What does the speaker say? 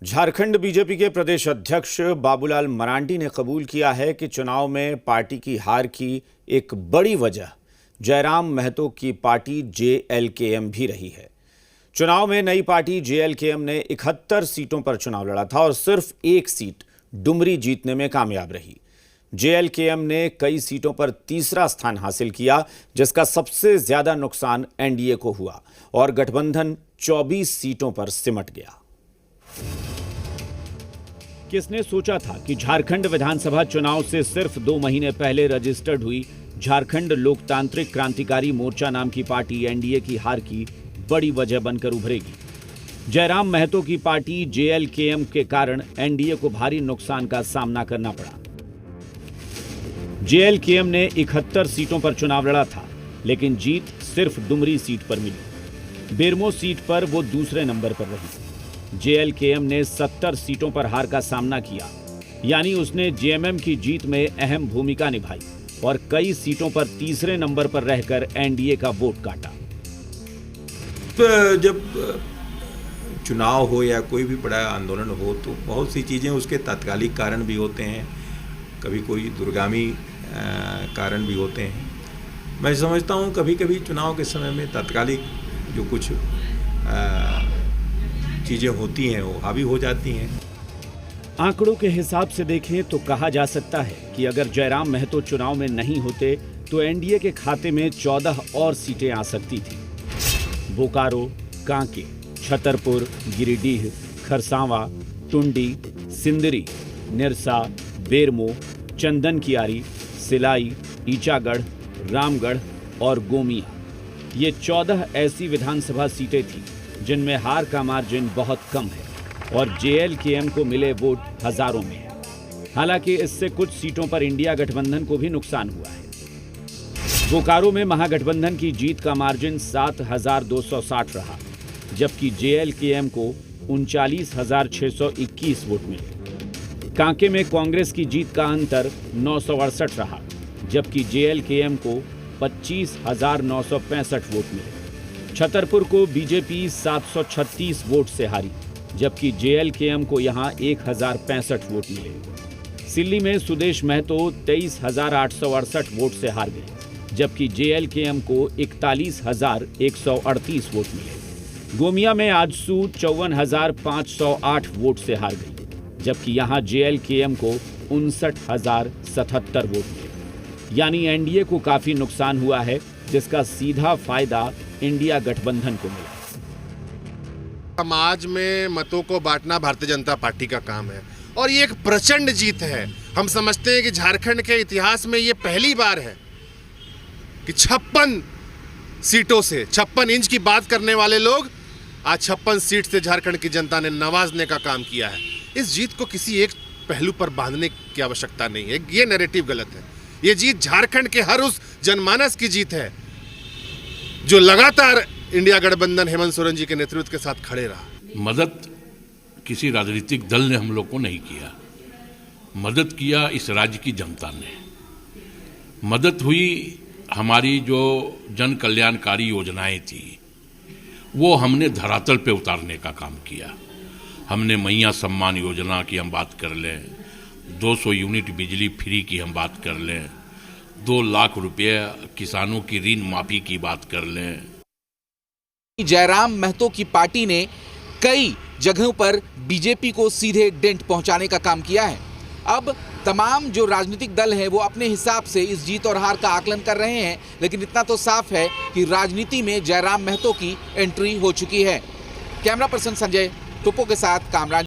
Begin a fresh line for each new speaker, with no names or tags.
Jharkhand BJP के प्रदेश अध्यक्ष बाबूलाल मरांडी ने कबूल किया है कि चुनाव में पार्टी की हार की एक बड़ी वजह जयराम महतो की पार्टी जेएलकेएम भी रही है। चुनाव में नई पार्टी जेएलकेएम ने 71 सीटों पर चुनाव लड़ा था और सिर्फ एक सीट डुमरी जीतने में कामयाब रही। जेएलकेएम ने कई सीटों पर तीसरा स्थान हासिल किया, जिसका सबसे ज्यादा नुकसान एनडीए को हुआ और गठबंधन 24 सीटों पर सिमट गया। किसने सोचा था कि झारखंड विधानसभा चुनाव से सिर्फ 2 महीने पहले रजिस्टर्ड हुई झारखंड लोकतांत्रिक क्रांतिकारी मोर्चा नाम की पार्टी एनडीए की हार की बड़ी वजह बनकर उभरेगी। जयराम महतो की पार्टी जेएलकेएम के कारण एनडीए को भारी नुकसान का सामना करना पड़ा। जेएलकेएम ने 71 सीटों पर चुनाव लड़ा था, लेकिन जीत सिर्फ डुमरी सीट पर मिली। बेरमो सीट पर वो दूसरे नंबर पर रही। जेएलकेएम ने 70 सीटों पर हार का सामना किया, यानी उसने जेएमएम की जीत में अहम भूमिका निभाई और कई सीटों पर तीसरे नंबर पर रहकर एनडीए का वोट काटा।
तो जब चुनाव हो या कोई भी बड़ा आंदोलन हो तो बहुत सी चीज़ें उसके तात्कालिक कारण भी होते हैं, कभी कोई दूरगामी कारण भी होते हैं। मैं समझता हूँ कभी कभी चुनाव के समय में तात्कालिक जो कुछ चीज़ें होती हैं वो हावी हो जाती हैं।
आंकड़ों के हिसाब से देखें तो कहा जा सकता है कि अगर जयराम महतो चुनाव में नहीं होते तो एनडीए के खाते में 14 और सीटें आ सकती थी। बोकारो, कांके, छतरपुर, गिरिडीह, खरसावां, टुंडी, सिंदरी, निरसा, बेरमो, चंदनकियारी, सिलाई, ईचागढ़, रामगढ़ और गोमिया, ये 14 ऐसी विधानसभा सीटें थीं जिनमें हार का मार्जिन बहुत कम है और जेएलकेएम को मिले वोट हजारों में है। हालांकि इससे कुछ सीटों पर इंडिया गठबंधन को भी नुकसान हुआ है। बोकारो में महागठबंधन की जीत का मार्जिन 7,260 रहा, जबकि जेएलकेएम को 39,621 वोट मिले। कांके में कांग्रेस की जीत का अंतर 968 रहा, जबकि जेएलकेएम को 25,965 वोट मिले। छतरपुर को बीजेपी 736 वोट से हारी, जबकि जेएलकेएम को यहां 1,065 वोट मिले। सिल्ली में सुदेश महतो 23,868 वोट से हार गए, जबकि जेएलकेएम को 41,138 वोट मिले। गोमिया में आजसू 54,508 वोट से हार गई, जबकि यहां जेएलकेएम को 59,077 वोट मिले। यानी एनडीए को काफी नुकसान हुआ है, जिसका सीधा फायदा इंडिया गठबंधन को मिला।
समाज में मतों को बांटना भारतीय जनता पार्टी का काम है और ये एक प्रचंड जीत है। हम समझते हैं कि झारखंड के इतिहास में ये पहली बार है कि 56 सीटों से 56 इंच की बात करने वाले लोग आज 56 सीट से झारखंड की जनता ने नवाजने का काम किया है। इस जीत को किसी एक पहलू पर बांधने की आवश्यकता नहीं है, ये नैरेटिव गलत है। ये जीत झारखंड के हर उस जनमानस की जीत है जो लगातार इंडिया गठबंधन हेमंत सोरेन जी के नेतृत्व के साथ खड़े रहा।
मदद किसी राजनीतिक दल ने हम लोग को नहीं किया, मदद किया इस राज्य की जनता ने। मदद हुई हमारी जो जन कल्याणकारी योजनाएं थी वो हमने धरातल पे उतारने का काम किया। हमने मैया सम्मान योजना की हम बात कर लें, 200 यूनिट बिजली फ्री की हम बात कर लें, 2 लाख रुपये किसानों की ऋण माफी की बात कर लें।
जयराम महतो की पार्टी ने कई जगहों पर बीजेपी को सीधे डेंट पहुंचाने का काम किया है। अब तमाम जो राजनीतिक दल हैं वो अपने हिसाब से इस जीत और हार का आकलन कर रहे हैं, लेकिन इतना तो साफ है कि राजनीति में जयराम महतो की एंट्री हो चुकी है। कैमरा पर्सन संजय टोपो के साथ कामरान।